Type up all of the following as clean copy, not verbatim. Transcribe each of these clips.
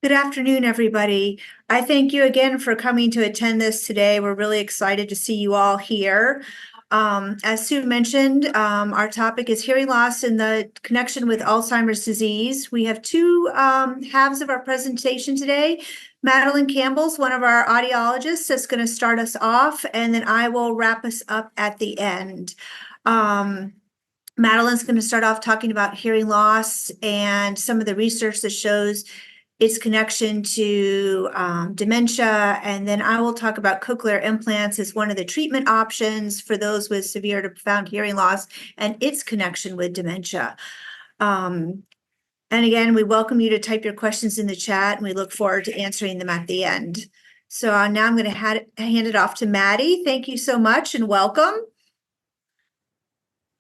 Good afternoon, everybody. I thank you again for coming to attend this today. We're really excited to see you all here. As Sue mentioned, our topic is hearing loss in the connection with Alzheimer's disease. We have two halves of our presentation today. Madeline Campbell's one of our audiologists that's going to start us off, and then I will wrap us up at the end. Madeline's going to start off talking about hearing loss and some of the research that shows its connection to dementia, and then I will talk about cochlear implants as one of the treatment options for those with severe to profound hearing loss and its connection with dementia. And again, we welcome you to type your questions in the chat, and we look forward to answering them at the end. So now I'm going to hand it off to Maddie. Thank you so much and welcome.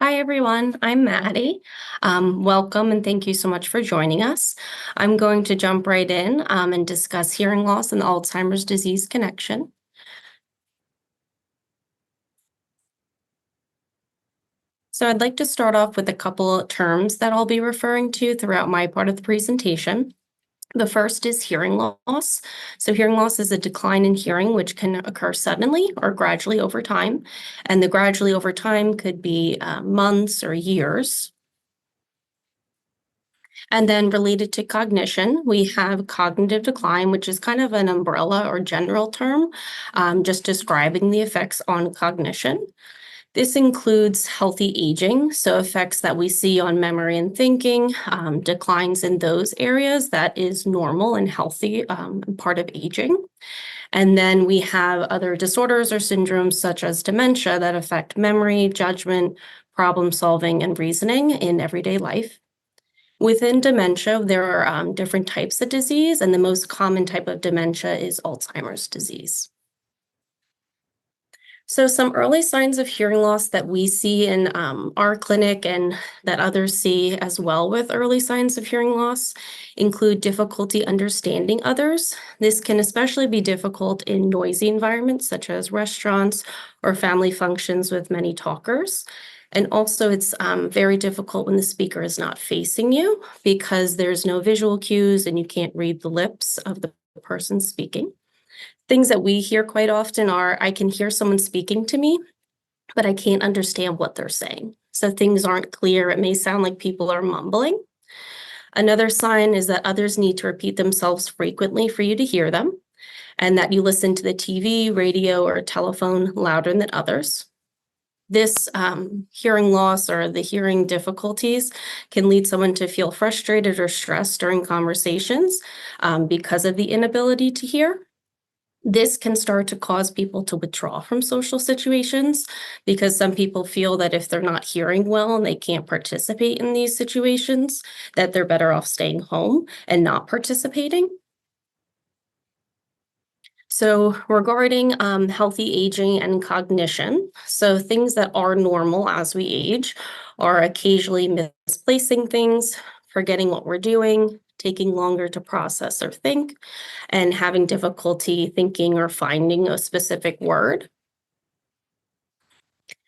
Hi, everyone. I'm Maddie. Welcome and thank you so much for joining us. I'm going to jump right in and discuss hearing loss and the Alzheimer's disease connection. So I'd like to start off with a couple of terms that I'll be referring to throughout my part of the presentation. The first is hearing loss. So hearing loss is a decline in hearing, which can occur suddenly or gradually over time. And the gradually over time could be months or years. And then related to cognition, we have cognitive decline, which is kind of an umbrella or general term, just describing the effects on cognition. This includes healthy aging, so effects that we see on memory and thinking, declines in those areas that is normal and healthy, part of aging. And then we have other disorders or syndromes such as dementia that affect memory, judgment, problem solving, and reasoning in everyday life. Within dementia, there are different types of disease, and the most common type of dementia is Alzheimer's disease. So some early signs of hearing loss that we see in our clinic and that others see as well with early signs of hearing loss include difficulty understanding others. This can especially be difficult in noisy environments such as restaurants or family functions with many talkers. And also it's very difficult when the speaker is not facing you because there's no visual cues and you can't read the lips of the person speaking. Things that we hear quite often are, I can hear someone speaking to me, but I can't understand what they're saying. So things aren't clear. It may sound like people are mumbling. Another sign is that others need to repeat themselves frequently for you to hear them, and that you listen to the TV, radio, or telephone louder than others. This hearing loss or the hearing difficulties can lead someone to feel frustrated or stressed during conversations because of the inability to hear. This can start to cause people to withdraw from social situations because some people feel that if they're not hearing well and they can't participate in these situations, that they're better off staying home and not participating. So regarding healthy aging and cognition, so things that are normal as we age are occasionally misplacing things, forgetting what we're doing, taking longer to process or think, and having difficulty thinking or finding a specific word.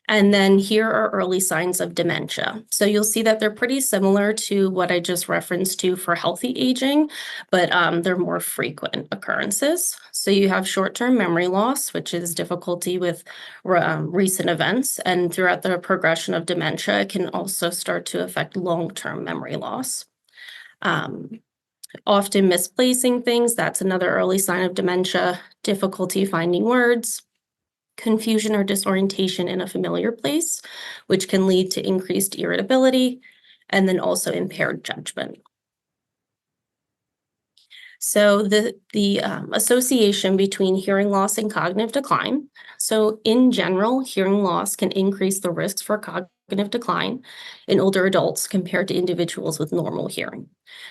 And then here are early signs of dementia. So you'll see that they're pretty similar to what I just referenced to for healthy aging, but they're more frequent occurrences. So you have short-term memory loss, which is difficulty with recent events. And throughout the progression of dementia, it can also start to affect long-term memory loss. Often misplacing things, that's another early sign of dementia, difficulty finding words, confusion or disorientation in a familiar place, which can lead to increased irritability, and then also impaired judgment. So the association between hearing loss and cognitive decline. So in general, hearing loss can increase the risks for cognitive decline in older adults compared to individuals with normal hearing.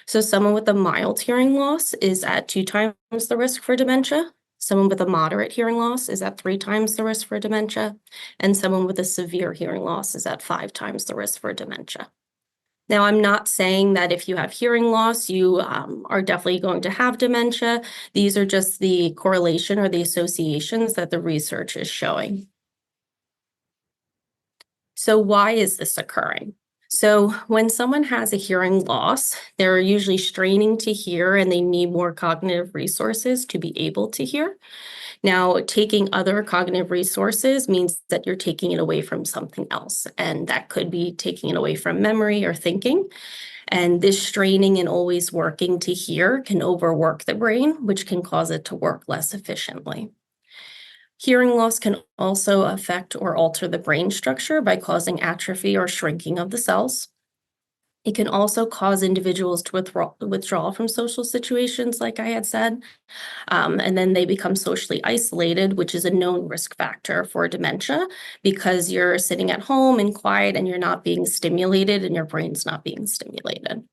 So someone with a mild hearing loss is at 2 times the risk for dementia. Someone with a moderate hearing loss is at 3 times the risk for dementia. And someone with a severe hearing loss is at 5 times the risk for dementia. Now, I'm not saying that if you have hearing loss, you are definitely going to have dementia. These are just the correlation or the associations that the research is showing. So why is this occurring? So when someone has a hearing loss, they're usually straining to hear and they need more cognitive resources to be able to hear. Now, taking other cognitive resources means that you're taking it away from something else, and that could be taking it away from memory or thinking. And this straining and always working to hear can overwork the brain, which can cause it to work less efficiently. Hearing loss can also affect or alter the brain structure by causing atrophy or shrinking of the cells. It can also cause individuals to withdraw from social situations, like I had said, and then they become socially isolated, which is a known risk factor for dementia because you're sitting at home and quiet and you're not being stimulated and your brain's not being stimulated.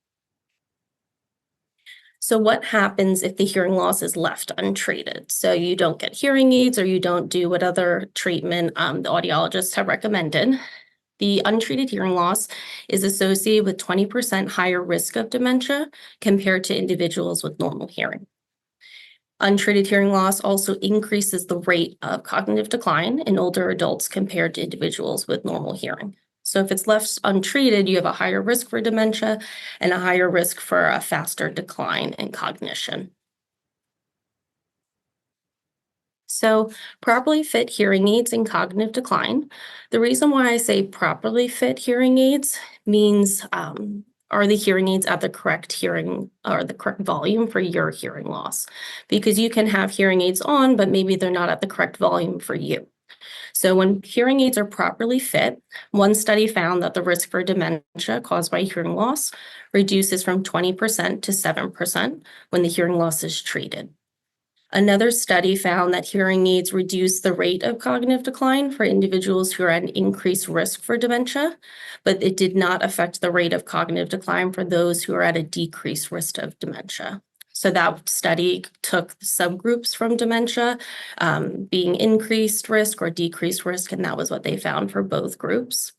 So what happens if the hearing loss is left untreated? So you don't get hearing aids or you don't do what other treatment the audiologists have recommended. The untreated hearing loss is associated with 20% higher risk of dementia compared to individuals with normal hearing. Untreated hearing loss also increases the rate of cognitive decline in older adults compared to individuals with normal hearing. So if it's left untreated, you have a higher risk for dementia and a higher risk for a faster decline in cognition. So properly fit hearing aids in cognitive decline. The reason why I say properly fit hearing aids means are the hearing aids at the correct hearing or the correct volume for your hearing loss? Because you can have hearing aids on, but maybe they're not at the correct volume for you. So when hearing aids are properly fit, one study found that the risk for dementia caused by hearing loss reduces from 20% to 7% when the hearing loss is treated. Another study found that hearing aids reduce the rate of cognitive decline for individuals who are at an increased risk for dementia, but it did not affect the rate of cognitive decline for those who are at a decreased risk of dementia. So that study took subgroups from dementia, being increased risk or decreased risk, and that was what they found for both groups.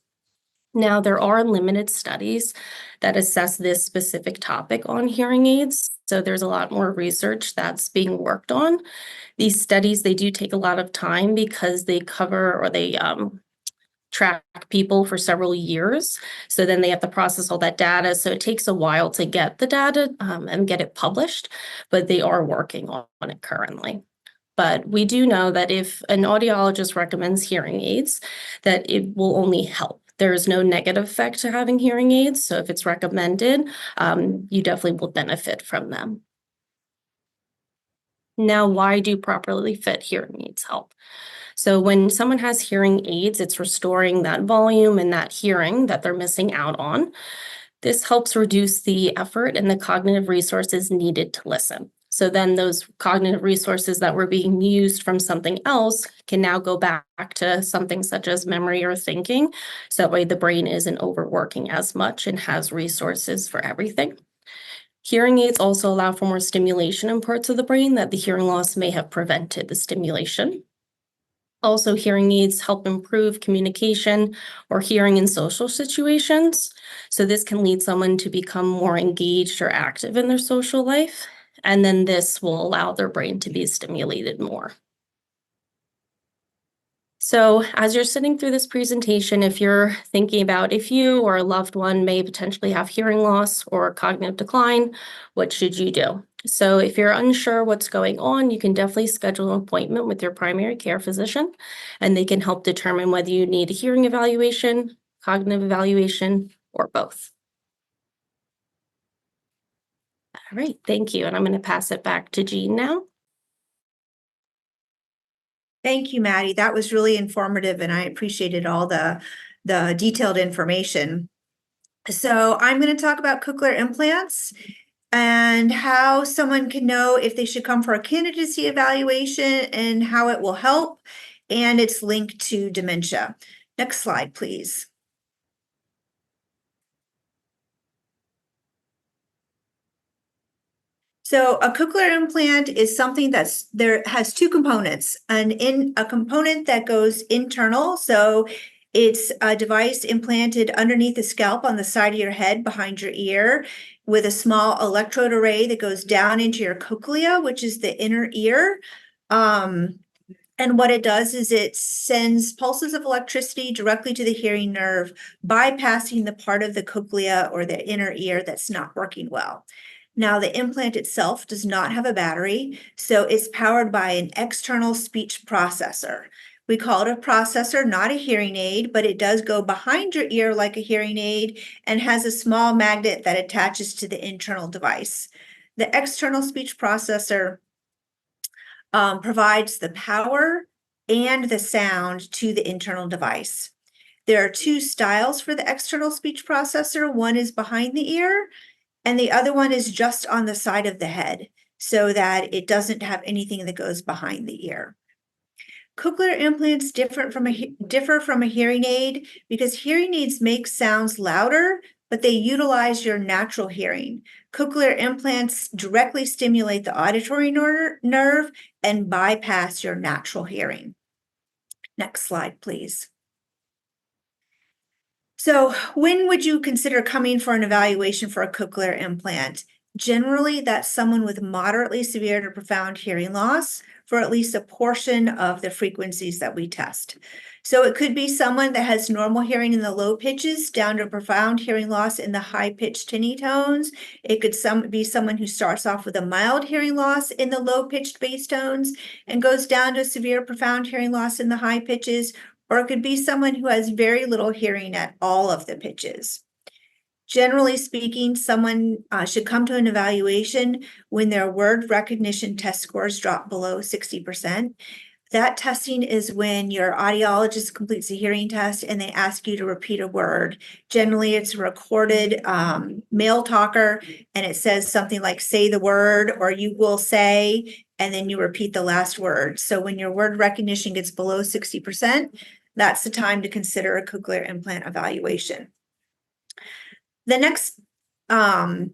Now, there are limited studies that assess this specific topic on hearing aids. So there's a lot more research that's being worked on. These studies, they do take a lot of time because they cover or they track people for several years. So then they have to process all that data. So it takes a while to get the data and get it published, but they are working on it currently. But we do know that if an audiologist recommends hearing aids, that it will only help. There is no negative effect to having hearing aids. So if it's recommended, you definitely will benefit from them. Now, why do properly fit hearing aids help? So when someone has hearing aids, it's restoring that volume and that hearing that they're missing out on. This helps reduce the effort and the cognitive resources needed to listen. So then those cognitive resources that were being used from something else can now go back to something such as memory or thinking. So that way the brain isn't overworking as much and has resources for everything. Hearing aids also allow for more stimulation in parts of the brain that the hearing loss may have prevented the stimulation. Also, hearing aids help improve communication or hearing in social situations. So this can lead someone to become more engaged or active in their social life. And then this will allow their brain to be stimulated more. So as you're sitting through this presentation, if you're thinking about if you or a loved one may potentially have hearing loss or cognitive decline, what should you do? So if you're unsure what's going on, you can definitely schedule an appointment with your primary care physician, and they can help determine whether you need a hearing evaluation, cognitive evaluation, or both. All right, thank you. And I'm going to pass it back to Jeanne now. Thank you, Maddie. That was really informative, and I appreciated all the detailed information. So I'm going to talk about cochlear implants and how someone can know if they should come for a candidacy evaluation and how it will help, and it's linked to dementia. Next slide, please. So a cochlear implant is something has two components, a component that goes internal. So it's a device implanted underneath the scalp on the side of your head behind your ear with a small electrode array that goes down into your cochlea, which is the inner ear. And what it does is it sends pulses of electricity directly to the hearing nerve, bypassing the part of the cochlea or the inner ear that's not working well. Now, the implant itself does not have a battery, so it's powered by an external speech processor. We call it a processor, not a hearing aid, but it does go behind your ear like a hearing aid and has a small magnet that attaches to the internal device. The external speech processor provides the power and the sound to the internal device. There are two styles for the external speech processor. One is behind the ear, and the other one is just on the side of the head, so that it doesn't have anything that goes behind the ear. Cochlear implants differ from a hearing aid because hearing aids make sounds louder, but they utilize your natural hearing. Cochlear implants directly stimulate the auditory nerve and bypass your natural hearing. Next slide, please. So when would you consider coming for an evaluation for a cochlear implant? Generally, that's someone with moderately severe to profound hearing loss for at least a portion of the frequencies that we test. So it could be someone that has normal hearing in the low pitches down to profound hearing loss in the high pitched tinny tones. It could be someone who starts off with a mild hearing loss in the low pitched bass tones and goes down to severe profound hearing loss in the high pitches, or it could be someone who has very little hearing at all of the pitches. Generally speaking, someone should come to an evaluation when their word recognition test scores drop below 60%. That testing is when your audiologist completes a hearing test and they ask you to repeat a word. Generally, it's a recorded male talker, and it says something like, say the word, or you will say, and then you repeat the last word. So when your word recognition gets below 60%, that's the time to consider a cochlear implant evaluation. The next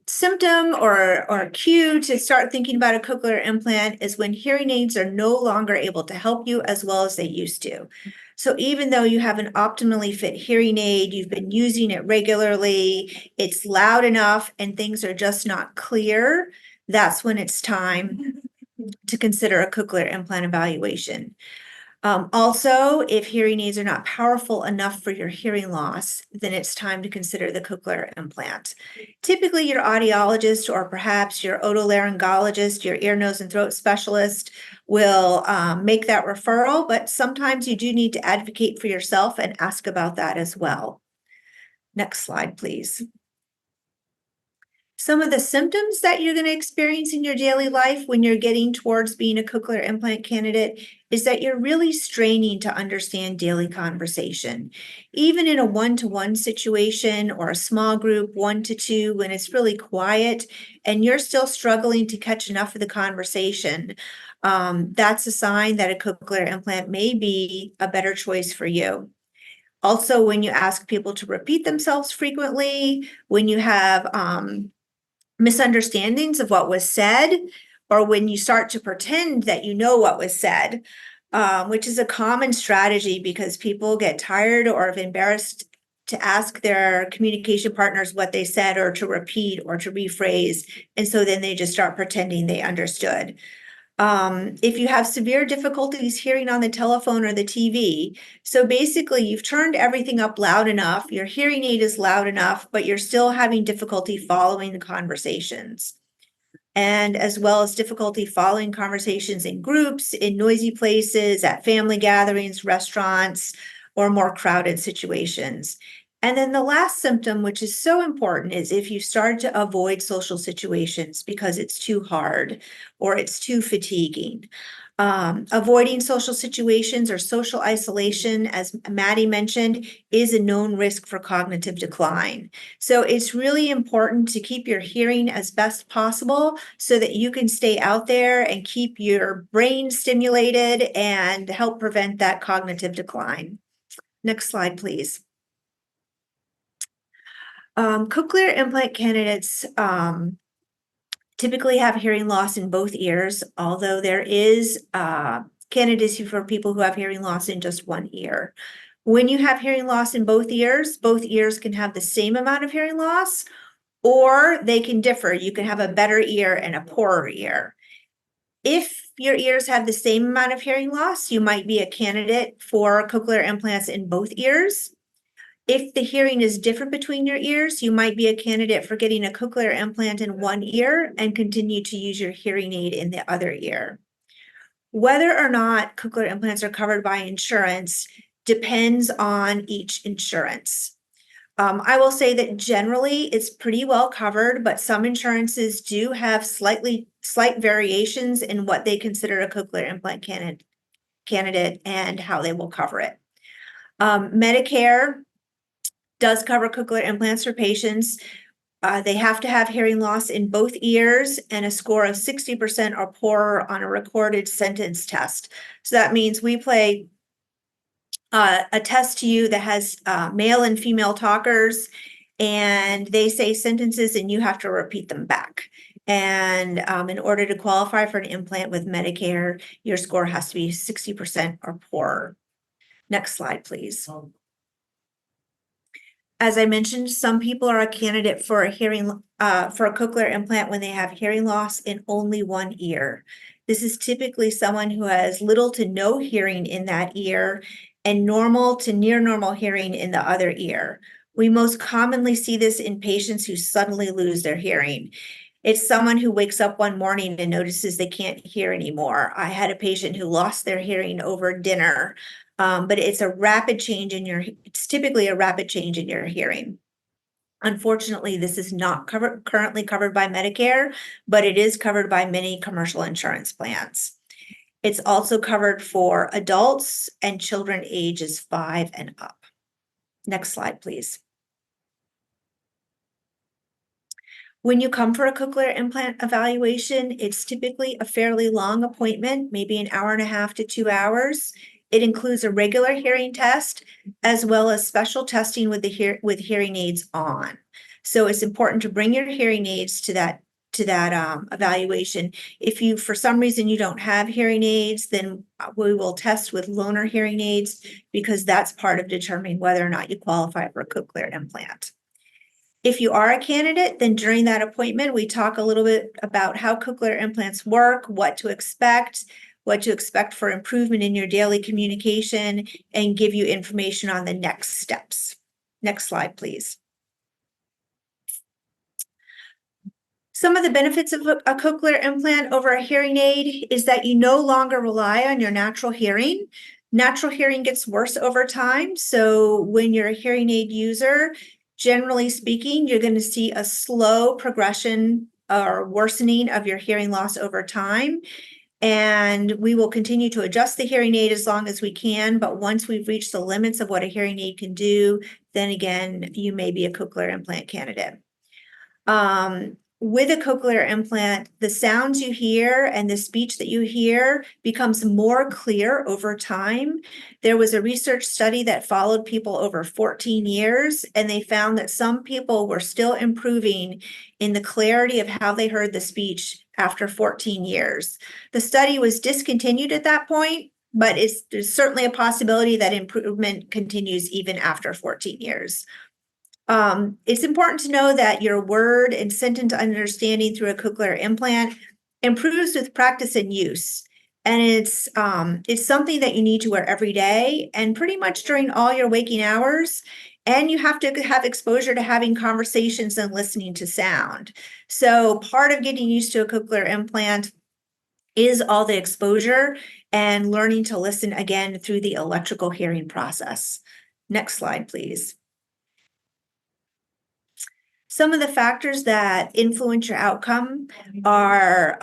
symptom or cue to start thinking about a cochlear implant is when hearing aids are no longer able to help you as well as they used to. So even though you have an optimally fit hearing aid, you've been using it regularly, it's loud enough and things are just not clear, that's when it's time to consider a cochlear implant evaluation. Also, if hearing aids are not powerful enough for your hearing loss, then it's time to consider the cochlear implant. Typically, your audiologist or perhaps your otolaryngologist, your ear, nose, and throat specialist will make that referral, but sometimes you do need to advocate for yourself and ask about that as well. Next slide, please. Some of the symptoms that you're going to experience in your daily life when you're getting towards being a cochlear implant candidate is that you're really straining to understand daily conversation. Even in a one-to-one situation or a small group, 1 to 2, when it's really quiet and you're still struggling to catch enough of the conversation, that's a sign that a cochlear implant may be a better choice for you. Also, when you ask people to repeat themselves frequently, when you have misunderstandings of what was said, or when you start to pretend that you know what was said, which is a common strategy because people get tired or embarrassed to ask their communication partners what they said or to repeat or to rephrase. And so then they just start pretending they understood. If you have severe difficulties hearing on the telephone or the TV, so basically you've turned everything up loud enough, your hearing aid is loud enough, but you're still having difficulty following the conversations. And as well as difficulty following conversations in groups, in noisy places, at family gatherings, restaurants, or more crowded situations. And then the last symptom, which is so important, is if you start to avoid social situations because it's too hard or it's too fatiguing. Avoiding social situations or social isolation, as Maddie mentioned, is a known risk for cognitive decline. So it's really important to keep your hearing as best possible so that you can stay out there and keep your brain stimulated and help prevent that cognitive decline. Next slide, please. Cochlear implant candidates typically have hearing loss in both ears, although there is candidacy for people who have hearing loss in just one ear. When you have hearing loss in both ears can have the same amount of hearing loss, or they can differ. You can have a better ear and a poorer ear. If your ears have the same amount of hearing loss, you might be a candidate for cochlear implants in both ears. If the hearing is different between your ears, you might be a candidate for getting a cochlear implant in one ear and continue to use your hearing aid in the other ear. Whether or not cochlear implants are covered by insurance depends on each insurance. I will say that generally it's pretty well covered, but some insurances do have slight variations in what they consider a cochlear implant candidate and how they will cover it. Medicare does cover cochlear implants for patients. They have to have hearing loss in both ears and a score of 60% or poorer on a recorded sentence test. So that means we play a test to you that has male and female talkers, and they say sentences and you have to repeat them back. And in order to qualify for an implant with Medicare, your score has to be 60% or poorer. Next slide, please. As I mentioned, some people are a candidate for a cochlear implant when they have hearing loss in only one ear. This is typically someone who has little to no hearing in that ear and normal to near normal hearing in the other ear. We most commonly see this in patients who suddenly lose their hearing. It's someone who wakes up one morning and notices they can't hear anymore. I had a patient who lost their hearing over dinner, but it's typically a rapid change in your hearing. Unfortunately, this is not currently covered by Medicare, but it is covered by many commercial insurance plans. It's also covered for adults and children ages 5 and up. Next slide, please. When you come for a cochlear implant evaluation, it's typically a fairly long appointment, maybe an hour and a half to 2 hours. It includes a regular hearing test as well as special testing with hearing aids on. So it's important to bring your hearing aids to that evaluation. If you, for some reason, you don't have hearing aids, then we will test with loaner hearing aids because that's part of determining whether or not you qualify for a cochlear implant. If you are a candidate, then during that appointment, we talk a little bit about how cochlear implants work, what to expect for improvement in your daily communication, and give you information on the next steps. Next slide, please. Some of the benefits of a cochlear implant over a hearing aid is that you no longer rely on your natural hearing. Natural hearing gets worse over time. So when you're a hearing aid user, generally speaking, you're going to see a slow progression or worsening of your hearing loss over time. And we will continue to adjust the hearing aid as long as we can. But once we've reached the limits of what a hearing aid can do, then again, you may be a cochlear implant candidate. With a cochlear implant, the sounds you hear and the speech that you hear becomes more clear over time. There was a research study that followed people over 14 years, and they found that some people were still improving in the clarity of how they heard the speech after 14 years. The study was discontinued at that point, but there's certainly a possibility that improvement continues even after 14 years. It's important to know that your word and sentence understanding through a cochlear implant improves with practice and use. And it's something that you need to wear every day and pretty much during all your waking hours. And you have to have exposure to having conversations and listening to sound. So part of getting used to a cochlear implant is all the exposure and learning to listen again through the electrical hearing process. Next slide, please. Some of the factors that influence your outcome are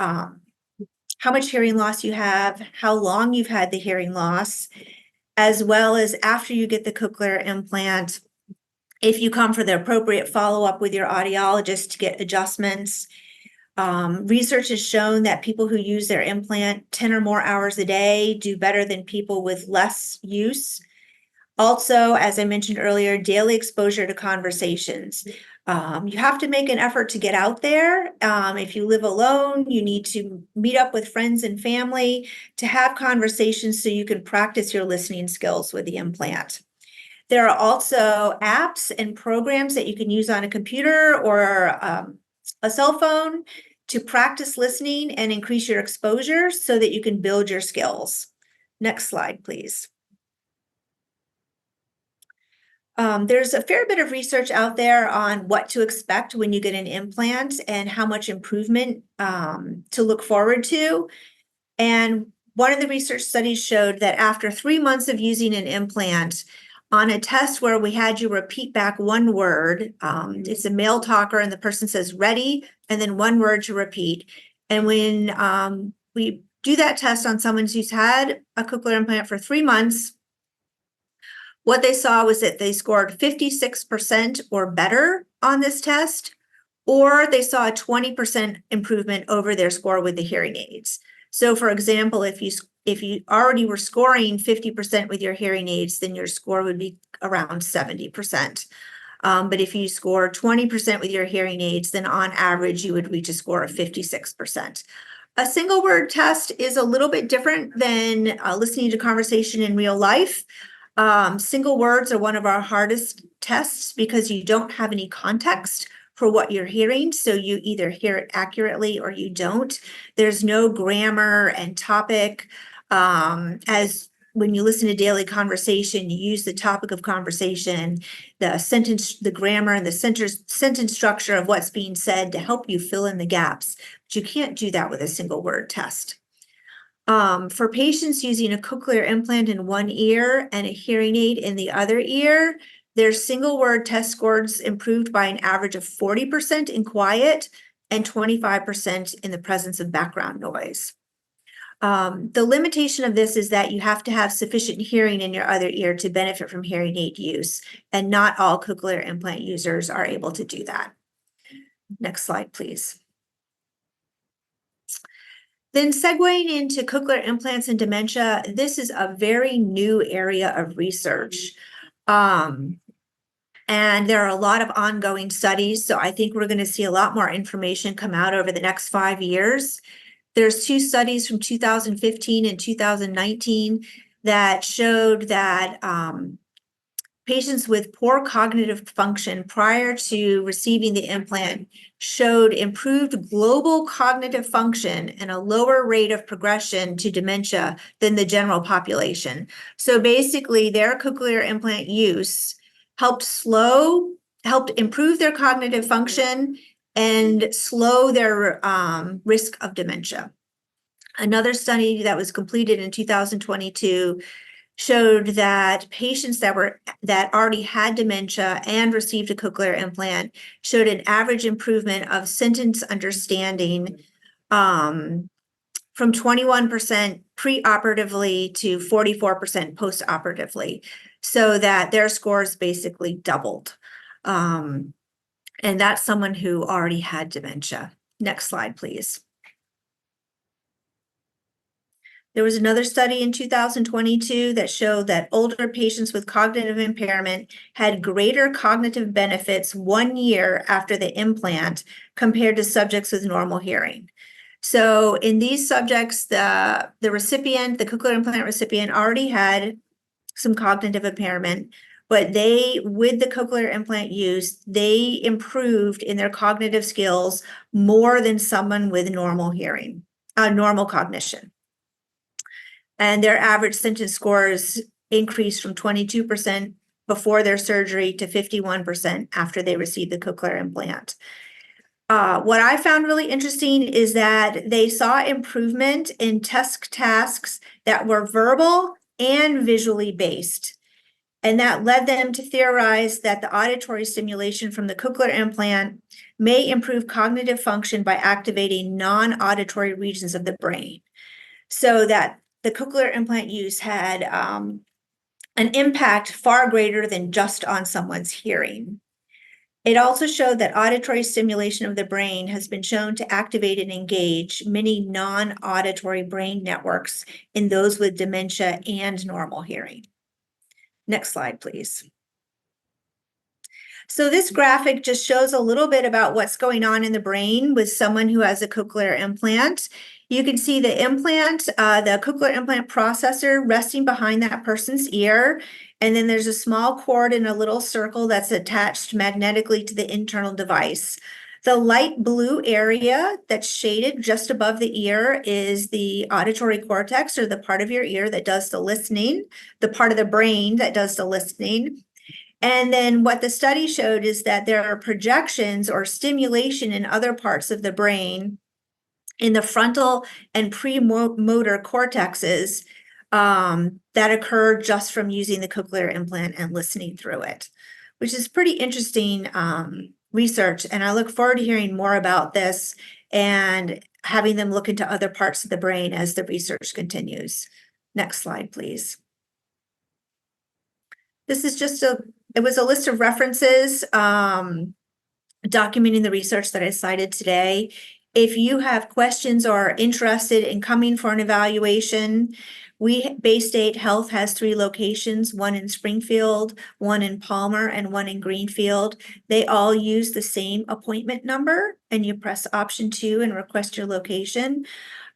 how much hearing loss you have, how long you've had the hearing loss, as well as after you get the cochlear implant, if you come for the appropriate follow-up with your audiologist to get adjustments. Research has shown that people who use their implant 10 or more hours a day do better than people with less use. Also, as I mentioned earlier, daily exposure to conversations. You have to make an effort to get out there. If you live alone, you need to meet up with friends and family to have conversations so you can practice your listening skills with the implant. There are also apps and programs that you can use on a computer or a cell phone to practice listening and increase your exposure so that you can build your skills. Next slide, please. There's a fair bit of research out there on what to expect when you get an implant and how much improvement to look forward to. And one of the research studies showed that after 3 months of using an implant, on a test where we had you repeat back one word, it's a male talker and the person says ready, and then one word to repeat. And when we do that test on someone who's had a cochlear implant for 3 months, what they saw was that they scored 56% or better on this test, or they saw a 20% improvement over their score with the hearing aids. So for example, if you already were scoring 50% with your hearing aids, then your score would be around 70%. But if you score 20% with your hearing aids, then on average, you would reach a score of 56%. A single word test is a little bit different than listening to conversation in real life. Single words are one of our hardest tests because you don't have any context for what you're hearing. So you either hear it accurately or you don't. There's no grammar and topic. As when you listen to daily conversation, you use the topic of conversation, the sentence, the grammar, and the sentence structure of what's being said to help you fill in the gaps. But you can't do that with a single word test. For patients using a cochlear implant in one ear and a hearing aid in the other ear, their single word test scores improved by an average of 40% in quiet and 25% in the presence of background noise. The limitation of this is that you have to have sufficient hearing in your other ear to benefit from hearing aid use, and not all cochlear implant users are able to do that. Next slide, please. Then segueing into cochlear implants and dementia, this is a very new area of research. And there are a lot of ongoing studies, so I think we're going to see a lot more information come out over the next 5 years. There's 2 studies from 2015 and 2019 that showed that patients with poor cognitive function prior to receiving the implant showed improved global cognitive function and a lower rate of progression to dementia than the general population. So basically, their cochlear implant use helped improve their cognitive function and slow their risk of dementia. Another study that was completed in 2022 showed that patients that already had dementia and received a cochlear implant showed an average improvement of sentence understanding from 21% preoperatively to 44% postoperatively, so that their scores basically doubled. And that's someone who already had dementia. Next slide, please. There was another study in 2022 that showed that older patients with cognitive impairment had greater cognitive benefits 1 year after the implant compared to subjects with normal hearing. So in these subjects, the recipient, the cochlear implant recipient, already had some cognitive impairment, but with the cochlear implant use, they improved in their cognitive skills more than someone with normal hearing, normal cognition. And their average sentence scores increased from 22% before their surgery to 51% after they received the cochlear implant. What I found really interesting is that they saw improvement in tasks that were verbal and visually based. And that led them to theorize that the auditory stimulation from the cochlear implant may improve cognitive function by activating non-auditory regions of the brain. So that the cochlear implant use had an impact far greater than just on someone's hearing. It also showed that auditory stimulation of the brain has been shown to activate and engage many non-auditory brain networks in those with dementia and normal hearing. Next slide, please. So this graphic just shows a little bit about what's going on in the brain with someone who has a cochlear implant. You can see the implant, the cochlear implant processor resting behind that person's ear. And then there's a small cord in a little circle that's attached magnetically to the internal device. The light blue area that's shaded just above the ear is the auditory cortex, or the part of your ear that does the listening, the part of the brain that does the listening. And then what the study showed is that there are projections or stimulation in other parts of the brain, in the frontal and premotor cortexes, that occur just from using the cochlear implant and listening through it, which is pretty interesting research. And I look forward to hearing more about this and having them look into other parts of the brain as the research continues. Next slide, please. This is just it was a list of references documenting the research that I cited today. If you have questions or are interested in coming for an evaluation, Bay State Health has 3 locations, one in Springfield, one in Palmer, and one in Greenfield. They all use the same appointment number, and you press option 2 and request your location.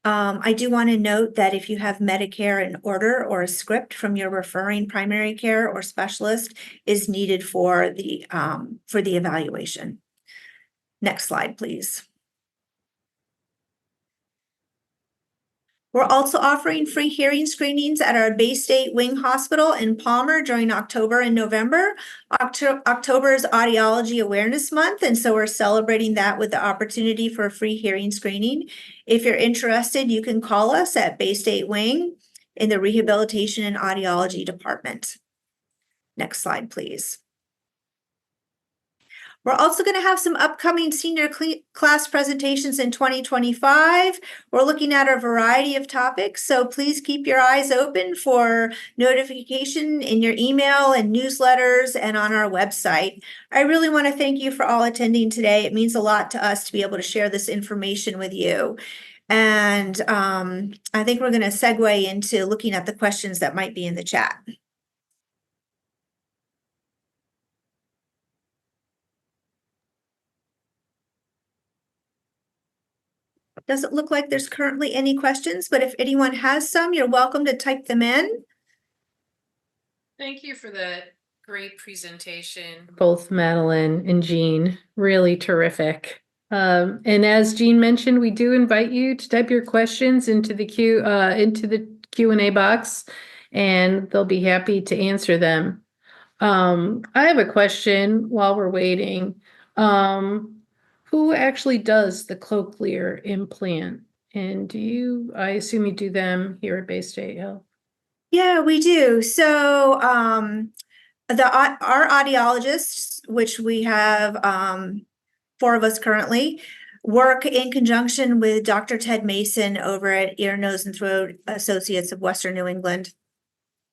I do want to note that if you have Medicare in order or a script from your referring primary care or specialist is needed for the evaluation. Next slide, please. We're also offering free hearing screenings at our Bay State Wing Hospital in Palmer during October and November. October is Audiology Awareness Month, and so we're celebrating that with the opportunity for a free hearing screening. If you're interested, you can call us at Bay State Wing in the Rehabilitation and Audiology Department. Next slide, please. We're also going to have some upcoming senior class presentations in 2025. We're looking at a variety of topics, so please keep your eyes open for notification in your email and newsletters and on our website. I really want to thank you for all attending today. It means a lot to us to be able to share this information with you. And I think we're going to segue into looking at the questions that might be in the chat. Doesn't look like there's currently any questions, but if anyone has some, you're welcome to type them in. Thank you for that great presentation, both Madeline and Jeanne. Really terrific. And as Jeanne mentioned, we do invite you to type your questions into the Q&A box, and they'll be happy to answer them. I have a question while we're waiting. Who actually does the cochlear implant? And I assume you do them here at Bay State Health? Yeah, we do. So our audiologists, which we have 4 of us currently, work in conjunction with Dr. Ted Mason over at Ear, Nose, and Throat Associates of Western New England.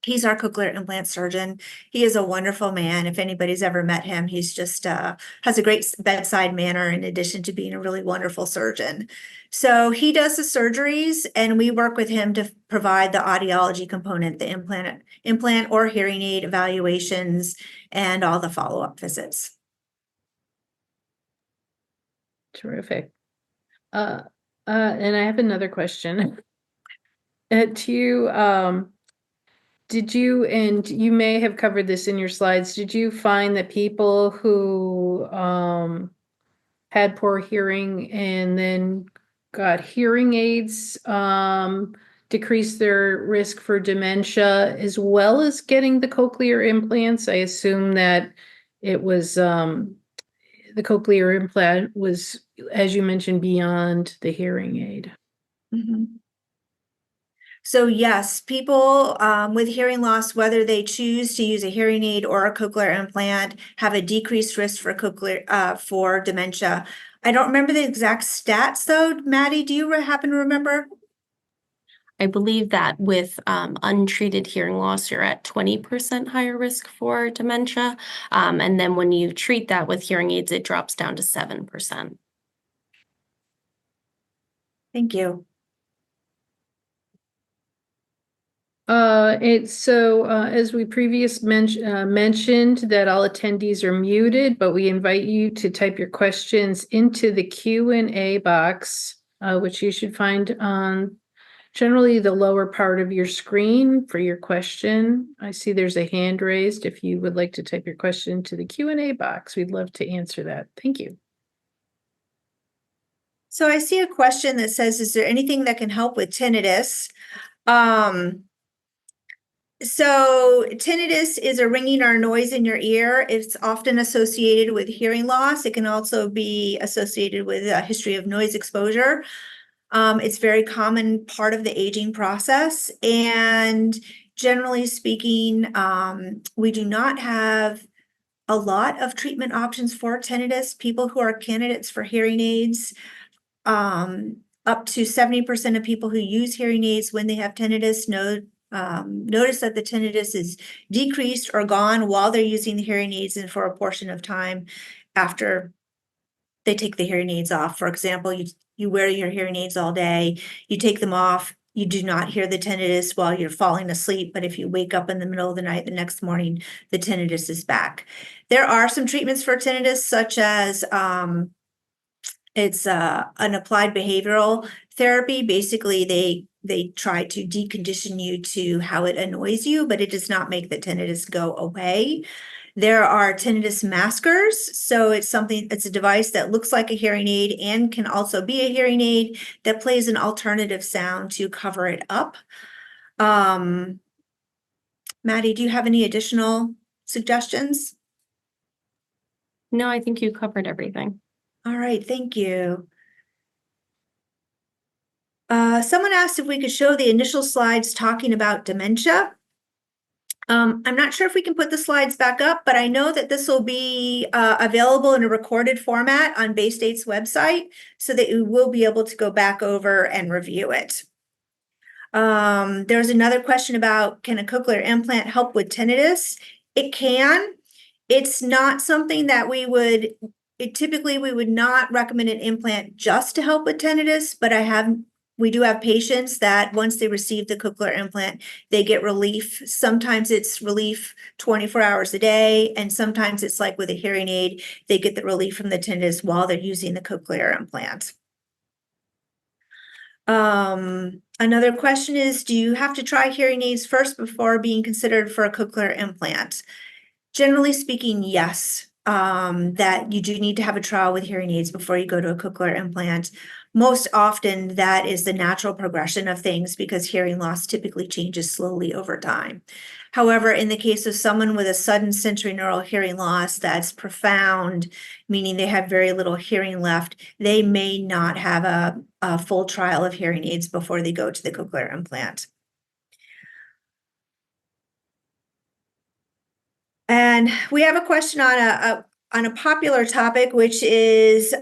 He's our cochlear implant surgeon. He is a wonderful man. If anybody's ever met him, he's just has a great bedside manner in addition to being a really wonderful surgeon. So he does the surgeries, and we work with him to provide the audiology component, the implant or hearing aid evaluations, and all the follow-up visits. Terrific. And I have another question. To you, did you, and you may have covered this in your slides, did you find that people who had poor hearing and then got hearing aids decreased their risk for dementia as well as getting the cochlear implants? I assume that it was the cochlear implant was, as you mentioned, beyond the hearing aid. Mm-hmm. So yes, people with hearing loss, whether they choose to use a hearing aid or a cochlear implant, have a decreased risk for for dementia. I don't remember the exact stats though. Maddie, do you happen to remember? I believe that with untreated hearing loss, you're at 20% higher risk for dementia. And then when you treat that with hearing aids, it drops down to 7%. Thank you. As we previously mentioned that all attendees are muted, but we invite you to type your questions into the Q&A box, which you should find on generally the lower part of your screen for your question. I see there's a hand raised. If you would like to type your question to the Q&A box, we'd love to answer that. Thank you. So I see a question that says, is there anything that can help with tinnitus? So tinnitus is a ringing or noise in your ear. It's often associated with hearing loss. It can also be associated with a history of noise exposure. It's very common part of the aging process. And generally speaking, we do not have a lot of treatment options for tinnitus. People who are candidates for hearing aids, up to 70% of people who use hearing aids when they have tinnitus notice that the tinnitus is decreased or gone while they're using the hearing aids and for a portion of time after they take the hearing aids off. For example, you wear your hearing aids all day, you take them off, you do not hear the tinnitus while you're falling asleep, but if you wake up in the middle of the night the next morning, the tinnitus is back. There are some treatments for tinnitus, such as it's an applied behavioral therapy. Basically, they try to decondition you to how it annoys you, but it does not make the tinnitus go away. There are tinnitus maskers. So it's a device that looks like a hearing aid and can also be a hearing aid that plays an alternative sound to cover it up. Maddie, do you have any additional suggestions? No, I think you covered everything. All right, thank you. Someone asked if we could show the initial slides talking about dementia. I'm not sure if we can put the slides back up, but I know that this will be available in a recorded format on Bay State's website so that you will be able to go back over and review it. There's another question about, can a cochlear implant help with tinnitus? It can. It's not something that typically we would not recommend an implant just to help with tinnitus, but we do have patients that once they receive the cochlear implant, they get relief. Sometimes it's relief 24 hours a day, and sometimes it's like with a hearing aid, they get the relief from the tinnitus while they're using the cochlear implant. Another question is, do you have to try hearing aids first before being considered for a cochlear implant? Generally speaking, yes, that you do need to have a trial with hearing aids before you go to a cochlear implant. Most often, that is the natural progression of things because hearing loss typically changes slowly over time. However, in the case of someone with a sudden sensorineural hearing loss that's profound, meaning they have very little hearing left, they may not have a full trial of hearing aids before they go to the cochlear implant. And we have a question on a popular topic, which is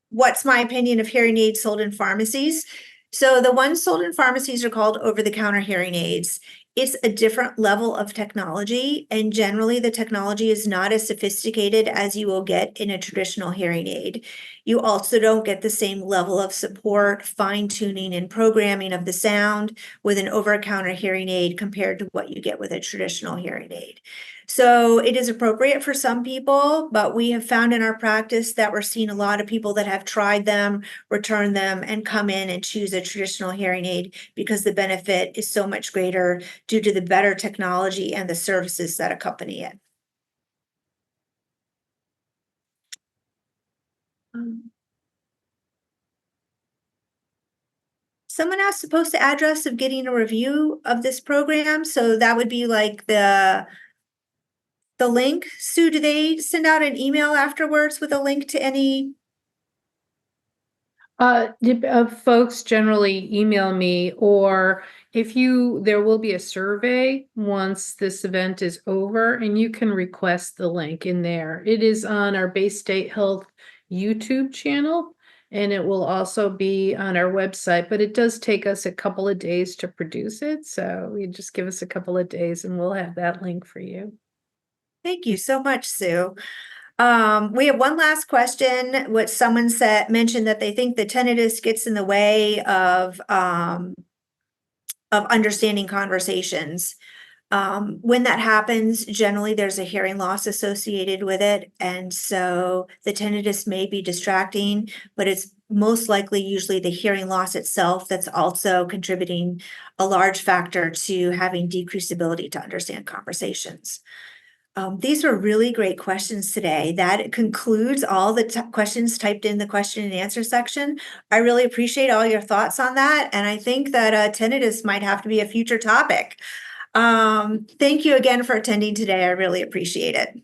what's my opinion of hearing aids sold in pharmacies? So the ones sold in pharmacies are called over-the-counter hearing aids. It's a different level of technology, and generally the technology is not as sophisticated as you will get in a traditional hearing aid. You also don't get the same level of support, fine-tuning, and programming of the sound with an over-the-counter hearing aid compared to what you get with a traditional hearing aid. So it is appropriate for some people, but we have found in our practice that we're seeing a lot of people that have tried them, return them, and come in and choose a traditional hearing aid because the benefit is so much greater due to the better technology and the services that accompany it. Someone asked the postal address of getting a review of this program. So that would be like the link. Sue, do they send out an email afterwards with a link to any? Folks generally email me, or there will be a survey once this event is over, and you can request the link in there. It is on our Bay State Health YouTube channel, and it will also be on our website, but it does take us a couple of days to produce it. So you just give us a couple of days and we'll have that link for you. Thank you so much, Sue. We have one last question, which someone mentioned that they think the tinnitus gets in the way of understanding conversations. When that happens, generally there's a hearing loss associated with it. And so the tinnitus may be distracting, but it's most likely usually the hearing loss itself that's also contributing a large factor to having decreased ability to understand conversations. These were really great questions today. That concludes all the questions typed in the question and answer section. I really appreciate all your thoughts on that, and I think that tinnitus might have to be a future topic. Thank you again for attending today. I really appreciate it.